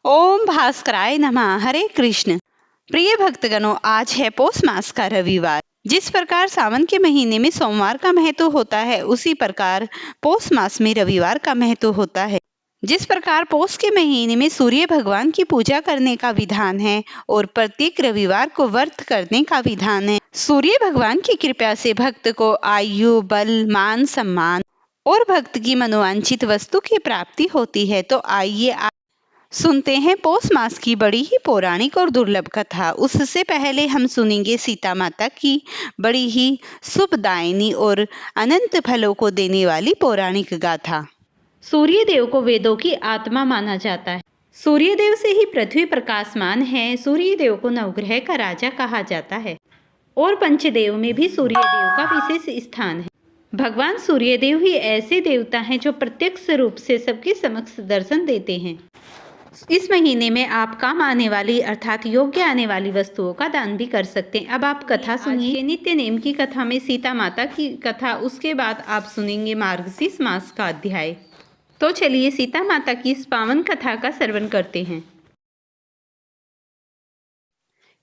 ओम भास्कराय नमः। हरे कृष्ण। प्रिय भक्तगणों, आज है पौष मास का रविवार। जिस प्रकार सावन के महीने में सोमवार का महत्व होता है, उसी प्रकार पौष मास में रविवार का महत्व होता है। जिस प्रकार पौष के महीने में सूर्य भगवान की पूजा करने का विधान है और प्रत्येक रविवार को व्रत करने का विधान है। सूर्य भगवान की कृपा से भक्त को आयु, बल, मान सम्मान और भक्त की मनोवांछित वस्तु की प्राप्ति होती है। तो आइए सुनते हैं पौष मास की बड़ी ही पौराणिक और दुर्लभ कथा। उससे पहले हम सुनेंगे सीता माता की बड़ी ही शुभदायिनी और अनंत फलों को देने वाली पौराणिक गाथा। सूर्य देव को वेदों की आत्मा माना जाता है। सूर्य देव से ही पृथ्वी प्रकाशमान है। सूर्य देव को नवग्रह का राजा कहा जाता है और पंचदेव में भी सूर्य देव का विशेष स्थान है। भगवान सूर्यदेव ही ऐसे देवता हैं जो प्रत्यक्ष रूप से सबके समक्ष दर्शन देते हैं। इस महीने में आप काम आने वाली अर्थात योग्य आने वाली वस्तुओं का दान भी कर सकते हैं। अब आप कथा सुनिए। नित्य नेम की कथा में सीता माता की कथा, उसके बाद आप सुनेंगे मार्गशीर्ष मास का अध्याय। तो चलिए सीता माता की इस पावन कथा का श्रवण करते हैं।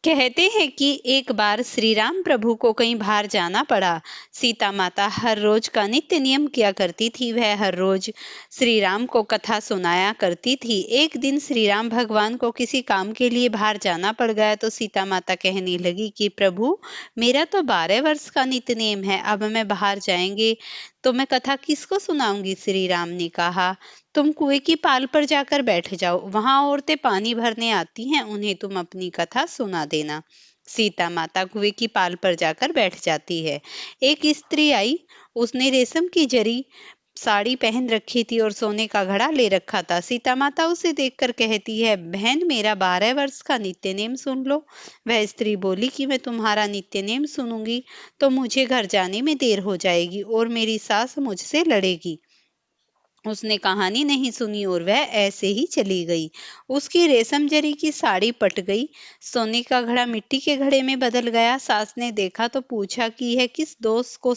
कहते हैं कि एक बार श्री राम प्रभु को कहीं बाहर जाना पड़ा। सीता माता हर रोज का नित्य नियम किया करती थी। वह हर रोज श्री राम को कथा सुनाया करती थी। एक दिन श्री राम भगवान को किसी काम के लिए बाहर जाना पड़ गया तो सीता माता कहने लगी कि प्रभु, मेरा तो 12 वर्ष का नित्य नियम है, अब मैं बाहर जाएंगे तो मैं कथा किसको सुनाऊंगी। श्री राम ने कहा, तुम कुएं की पाल पर जाकर बैठ जाओ, वहां औरतें पानी भरने आती हैं, उन्हें तुम अपनी कथा सुना देना। सीता माता कुएं की पाल पर जाकर बैठ जाती है। एक स्त्री आई, उसने रेशम की जरी साड़ी पहन रखी थी और सोने का घड़ा ले रखा था। सीता माता उसे देखकर कहती है, बहन, मेरा 12 वर्ष का नित्य नेम सुन लो। वह स्त्री बोली कि मैं तुम्हारा नित्य नेम सुनूंगी तो मुझे घर जाने में देर हो जाएगी और मेरी सास मुझसे लड़ेगी। उसने कहानी नहीं सुनी और वह ऐसे ही चली गई। उसकी रेशम जरी की साड़ी पट गई, सोने का घड़ा मिट्टी के घड़े में बदल गया। सास ने देखा तो पूछा कि यह किस दोस्त को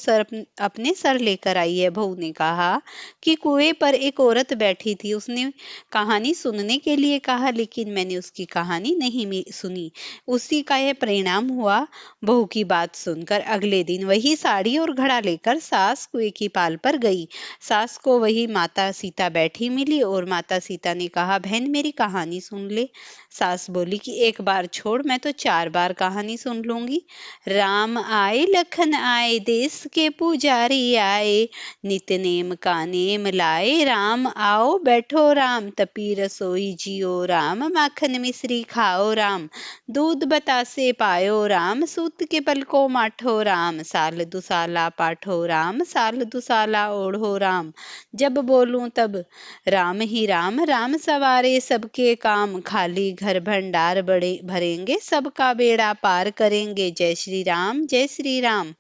अपने सर लेकर आई है। बहू ने कहा कि कुएं पर एक औरत बैठी थी, उसने कहानी सुनने के लिए कहा, लेकिन मैंने उसकी कहानी नहीं सुनी। उसी का यह परिणाम हुआ। बहू की बात सुनकर अगले दिन वही साड़ी और घड़ा लेकर सास कुएं की पाल पर गई। सास को वही माता सीता बैठी मिली और माता सीता ने कहा, बहन, मेरी कहानी सुन ले। सास बोली कि एक बार छोड़, मैं तो 4 बार कहानी सुन लूंगी। राम आए, लखन आए, देश के पुजारी आए, नित्य नेम का नेम लाए। राम आओ बैठो राम, तपी रसोई जियो राम, माखन मिश्री खाओ राम, दूध बतासे पायो राम, सूत के पल को माठो राम, साल दुसाला पाठो राम, साल दुसाला ओढ़ो राम, जब बोलूं तब राम ही राम, राम सवारे सबके काम, खाली घर भंडार बड़े भरेंगे, सबका बेड़ा पार करेंगे, जय श्री राम, जय श्री राम।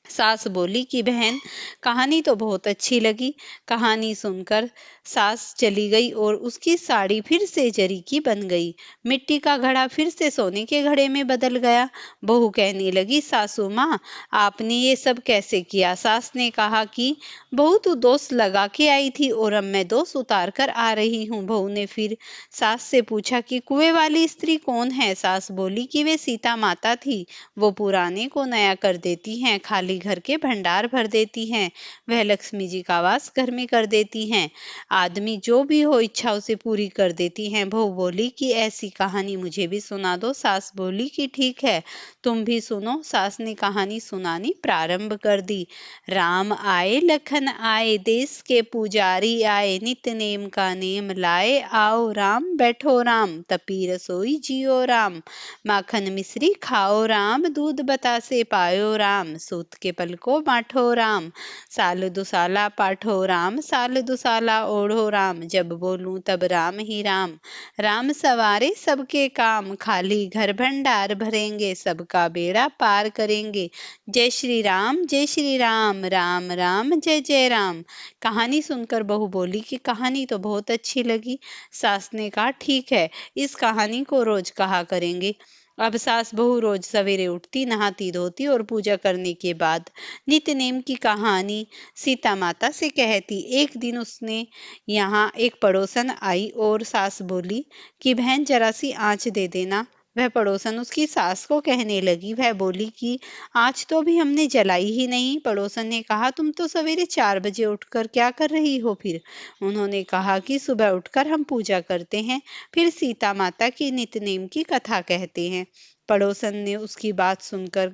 सास बोली कि बहन, कहानी तो बहुत अच्छी लगी। कहानी सुनकर सास चली गई और उसकी साड़ी फिर से जरी की बन गई। मिट्टी का घड़ा फिर से सोने के घड़े में बदल गया। बहू कहने लगी, सासू माँ, आपने ये सब कैसे किया। सास ने कहा कि बहू, तू दोष लगा के आई थी और अब मैं दोष उतार कर आ रही हूँ। बहू ने फिर सास से पूछा कि कुएं वाली स्त्री कौन है। सास बोली कि वे सीता माता थी, वो पुराने को नया कर देती हैं, खाली घर के भंडार भर देती हैं, वह लक्ष्मी जी का वास घर में कर देती हैं, आदमी जो भी हो इच्छा उसे पूरी कर देती हैं। बहू बोली कि ऐसी कहानी मुझे भी सुना दो। सास बोली कि ठीक है, तुम भी सुनो। सास ने कहानी सुनानी प्रारंभ कर दी। राम आए, लखन आए, देश के पुजारी आए, नित्य नेम का नेम लाए। आओ राम बैठो राम, तपी रसोई जियो राम, माखन मिश्री खाओ राम, दूध बतासे पायो राम, सूत के पल को माठो राम, साल दुसाला पाठो राम, साल दुसाला ओढ़ो राम, जब बोलूं तब राम ही राम, राम सवारे सबके काम, खाली घर भंडार भरेंगे, सबका बेड़ा पार करेंगे, जय श्री राम, जय श्री राम, राम राम जय जय राम। कहानी सुनकर बहू बोली कि कहानी तो बहुत अच्छी लगी। सास ने कहा, ठीक है, इस कहानी को रोज कहा करेंगे। अब सास बहू रोज सवेरे उठती, नहाती धोती और पूजा करने के बाद नित्य नेम की कहानी सीता माता से कहती। एक दिन उसने यहाँ एक पड़ोसन आई और सास बोली कि बहन जरा सी आँच दे देना। वह पड़ोसन उसकी सास को कहने लगी। वह बोली कि आज तो अभी हमने जलाई ही नहीं। पड़ोसन ने कहा तुम तो सवेरे 4 बजे उठकर क्या कर रही हो फिर? उन्होंने कहा कि सुबह उठकर हम पूजा करते हैं, फिर सीता माता की नित्य-नेम की कथा कहते हैं। पड़ोसन ने उसकी बात सुनकर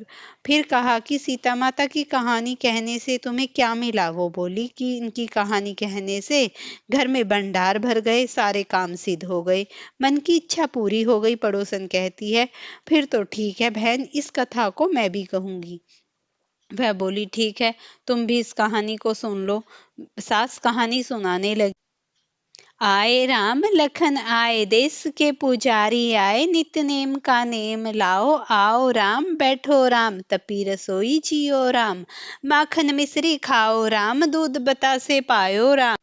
फिर कहा कि सीता माता की कहानी कहने से तुम्हें क्या मिला? वो बोली कि इनकी कहानी कहने से घर में भंडार भर गए, सारे काम सिद्ध हो गए, मन की इच्छा पूरी हो गई। पड़ोसन कहती है फिर तो ठीक है बहन, इस कथा को मैं भी कहूंगी। वह बोली ठीक है, तुम भी इस कहानी को सुन लो। सास कहानी सुनाने लगी। आए राम लखन आए, देश के पुजारी आए, नित्य नेम का नेम लाओ, आओ राम बैठो राम, तपी रसोई जियो राम, माखन मिश्री खाओ राम, दूध बतासे पायो राम,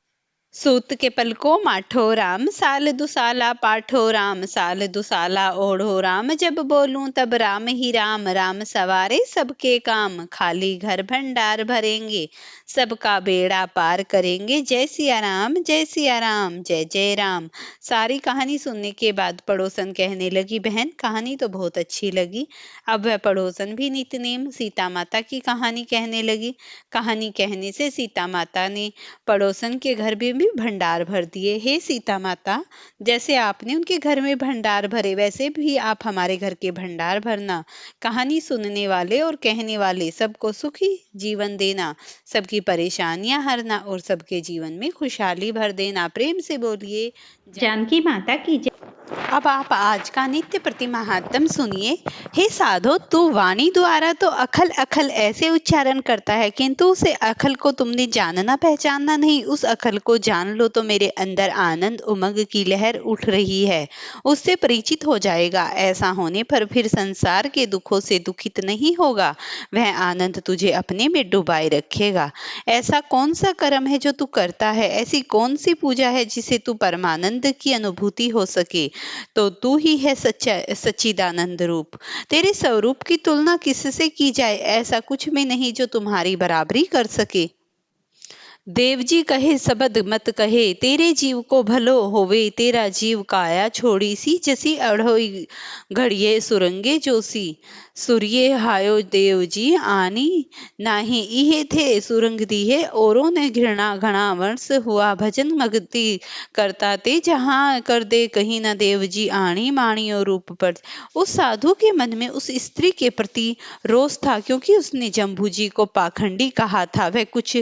सूत के पलको माठो राम, साल दुसाला पाठो राम, साल दुसाला ओढ़ो राम, जब बोलूं तब राम ही राम, राम सवारे सबके काम, खाली घर भंडार भरेंगे, सबका बेड़ा पार करेंगे, जय सिया राम जय सिया राम, जय जय राम। सारी कहानी सुनने के बाद पड़ोसन कहने लगी बहन कहानी तो बहुत अच्छी लगी। अब वह पड़ोसन भी नित्य नेम सीता माता की कहानी कहने लगी। कहानी कहने से सीता माता ने पड़ोसन के घर में भी भंडार भर दिए। हे सीता माता, जैसे आपने उनके घर में भंडार भरे वैसे भी आप हमारे घर के भंडार भरना। कहानी सुनने वाले और कहने वाले सबको सुखी जीवन देना, सबकी परेशानियां हरना और सबके जीवन में खुशहाली भर देना। प्रेम से बोलिए जानकी माता की जय। अब आप आज का नित्य प्रति महात्म सुनिए। हे साधो, तू वाणी द्वारा तो अखल अखल ऐसे उच्चारण करता है, किंतु उसे अखल को तुमने जानना पहचानना नहीं। उस अखल को जान लो तो मेरे अंदर आनंद उमंग की लहर उठ रही है, उससे परिचित हो जाएगा। ऐसा होने पर फिर संसार के दुखों से दुखित नहीं होगा, वह आनंद तुझे अपने में डुबाए रखेगा। ऐसा कौन सा कर्म है जो तू करता है, ऐसी कौन सी पूजा है जिसे तू परमानंद की अनुभूति हो सके? तो तू ही है सच्चा सच्चिदानंद रूप। तेरे स्वरूप की तुलना किससे की जाए? ऐसा कुछ भी नहीं जो तुम्हारी बराबरी कर सके। देवजी कहे सबद मत कहे, तेरे जीव को भलो होवे, तेरा जीव काया छोड़ी सी, जसी अढ़ोई घड़िए सुरंगे जोशी। सूर्य हायो देवजी आनी नाही, इहे थे सुरंग दिए, औरों ने घृणा घना वर्ष हुआ, भजन मगती करता ते, जहाँ कर दे कहीं न देवजी आनी, माणियो रूप पर। उस साधु के मन में उस स्त्री के प्रति रोष था, क्योंकि उसने जम्बूजी को पाखंडी कहा था। वह कुछ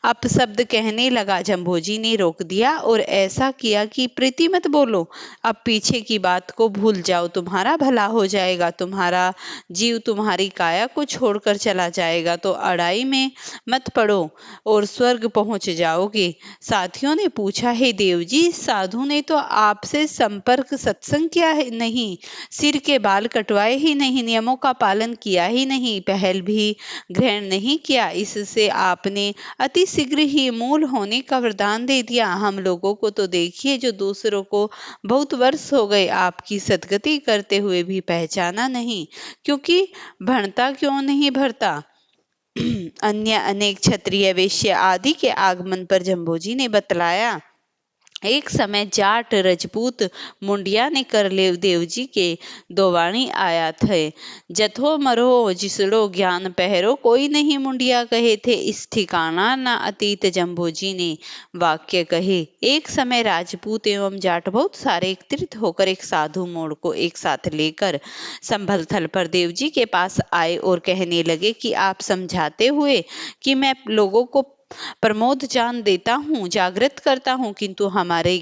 अपशब्द कहने लगा, जम्बूजी ने रोक दिया और ऐसा किया कि प्रीति मत बोलो, अब पीछे की बात को भूल जाओ, तुम्हारा भला हो जाएगा, तुम्हारा जीव तुम्हारी काया को छोड़कर चला जाएगा, तो अड़ाई में मत पड़ो और स्वर्ग पहुंच जाओगे। साथियों ने पूछा, हे देव जी, साधु ने तो आपसे संपर्क सत्संग किया है नहीं, सिर के बाल कटवाए ही नहीं, नियमों का पालन किया ही नहीं, पहल भी ग्रहण नहीं किया, इससे आपने अति शीघ्र ही मूल होने का वरदान दे दिया। हम लोगों को तो देखिए, जो दूसरों को बहुत वर्ष हो गए आपकी सदगति करते हुए भी पहचाना नहीं, क्योंकि भणता क्यों नहीं भरता। अन्य अनेक क्षत्रिय वैश्य आदि के आगमन पर जम्बोजी ने बतलाया, एक समय जाट रजपूत मुंडिया ने करलेव देव जी के दोवाणी आया थे, जथो मरो जिसड़ो ज्ञान पहरो, कोई नहीं मुंडिया कहे थे, इस ठिकाना न अतीत जम्बोजी ने वाक्य कहे। एक समय राजपूत एवं जाट बहुत सारे एकत्रित होकर एक साधु मोड़ को एक साथ लेकर संभल थल पर देव जी के पास आए और कहने लगे कि आप समझाते हुए कि मैं लोगों को प्रमोद जान देता हूँ, जागृत करता हूँ, किंतु हमारे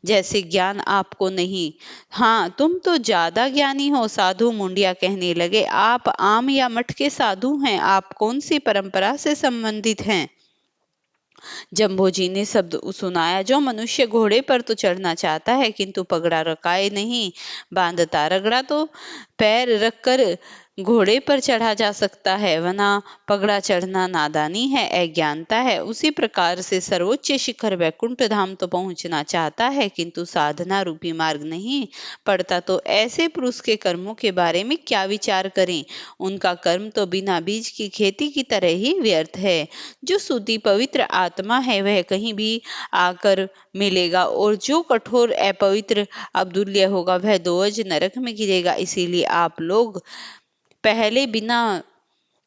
जैसे ज्ञान आपको नहीं। हाँ, तुम तो ज्यादा ज्ञानी हो। साधु मुंडिया कहने लगे, आप आम या मठ के साधु हैं, आप कौन सी परंपरा से संबंधित हैं? जम्बोजी ने शब्द सुनाया, जो मनुष्य घोड़े पर तो चढ़ना चाहता है किंतु पगड़ा रखाए नहीं बांधता, रगड़ा तो पैर रखकर घोड़े पर चढ़ा जा सकता है, वरना पगड़ा चढ़ना नादानी है, अज्ञानता है। उसी प्रकार से सर्वोच्च शिखर वैकुंठ धाम तो पहुंचना चाहता है, किंतु साधना रूपी मार्ग नहीं पड़ता, तो ऐसे पुरुष के कर्मों के बारे में क्या विचार करें। उनका कर्म तो बिना बीज की खेती की तरह ही व्यर्थ है। जो शुद्धि पवित्र आत्मा है वह कहीं भी आकर मिलेगा, और जो कठोर अपवित्र अब्दुल्य होगा वह दोज नरक में गिरेगा। इसीलिए आप लोग पहले बिना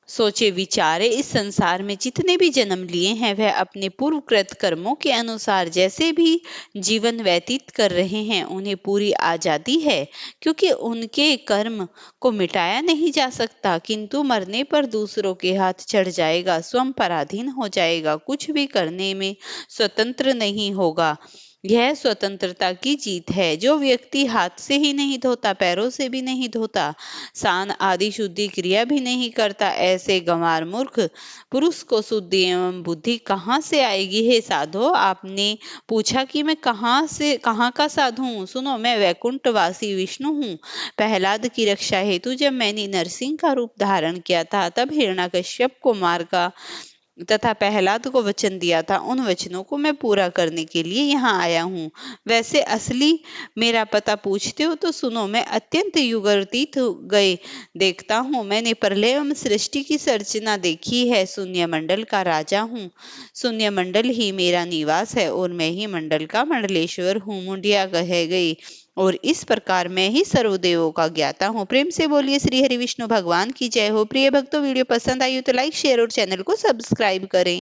सोचे विचारे इस संसार में जितने भी जन्म लिए हैं वह अपने पूर्वकृत कर्मों के अनुसार जैसे भी जीवन व्यतीत कर रहे हैं उन्हें पूरी आजादी है, क्योंकि उनके कर्म को मिटाया नहीं जा सकता, किंतु मरने पर दूसरों के हाथ चढ़ जाएगा, स्वयं पराधीन हो जाएगा, कुछ भी करने में स्वतंत्र नहीं होगा। यह स्वतंत्रता की जीत है। जो व्यक्ति हाथ से ही नहीं धोता, पैरों से भी नहीं धोता, सान आदि शुद्धि क्रिया भी नहीं करता, ऐसे गंवार मूर्ख पुरुष को शुद्धि एवं बुद्धि कहाँ से आएगी। हे साधो, आपने पूछा कि मैं कहाँ का साधु हूँ। सुनो, मैं वैकुंठवासी विष्णु हूँ। प्रहलाद की रक्षा हेतु जब मैंने नरसिंह का रूप धारण किया था, तब हिरण्यकश्यप को मार का तथा प्रहलाद को वचन दिया था, उन वचनों को मैं पूरा करने के लिए यहाँ आया हूँ। वैसे असली मेरा पता पूछते हो तो सुनो, मैं अत्यंत युगातीत गए देखता हूँ। मैंने प्रलय एवं सृष्टि की संरचना देखी है। शून्य मंडल का राजा हूँ। शून्य मंडल ही मेरा निवास है और मैं ही मंडल का मंडलेश्वर हूँ। मुंडिया कह गई, और इस प्रकार मैं ही सर्वदेवों का ज्ञाता हूँ। प्रेम से बोलिए श्री हरि विष्णु भगवान की जय हो। प्रिय भक्तों, वीडियो पसंद आई हो तो लाइक शेयर और चैनल को सब्सक्राइब करें।